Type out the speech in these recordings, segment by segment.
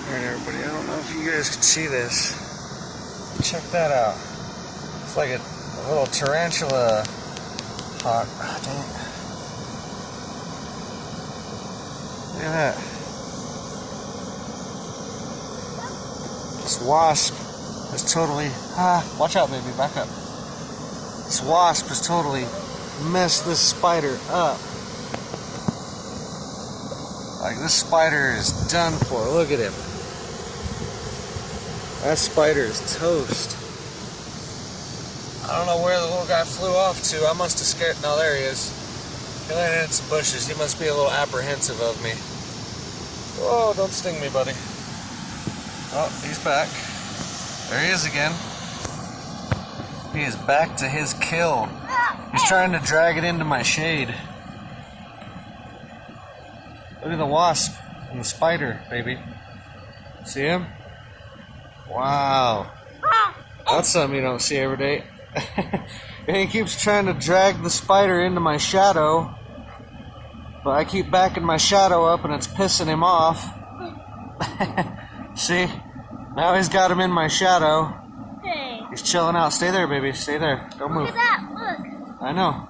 Alright everybody, I don't know if you guys can see this. Check that out. It's like a little tarantula hawk. Oh, dang it. Look at that. This wasp is totally... watch out baby, back up. This wasp has totally messed this spider up. Like, this spider is done for. Look at him. That spider is toast. I don't know where the little guy flew off to. I must have scared... No, there he is. He landed in some bushes. He must be a little apprehensive of me. Whoa, don't sting me, buddy. Oh, he's back. There he is again. He is back to his kill. He's trying to drag it into my shade. Look at the wasp and the spider, baby. See him? Wow. That's something you don't see every day. And he keeps trying to drag the spider into my shadow, but I keep backing my shadow up and it's pissing him off. See? Now he's got him in my shadow. Hey. He's chilling out. Stay there, baby. Stay there. Don't move. Look at that. Look. I know.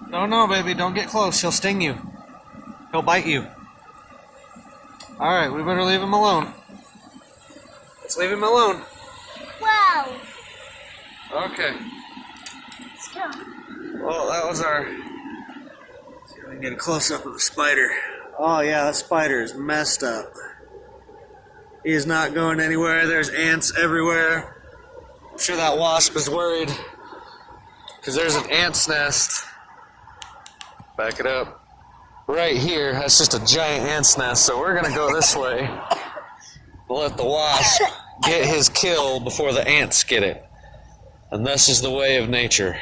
No, baby. Don't get close. He'll sting you. He'll bite you. Alright, we better leave him alone. Let's leave him alone. Wow. Okay. Let's go. Well, that was our... Let's see if we can get a close-up of the spider. Oh, yeah, that spider is messed up. He is not going anywhere. There's ants everywhere. I'm sure that wasp is worried because there's an ant's nest. Back it up. Right here, that's just a giant ant's nest, so we're going to go this way. We'll let the wasp get his kill before the ants get it. And this is the way of nature.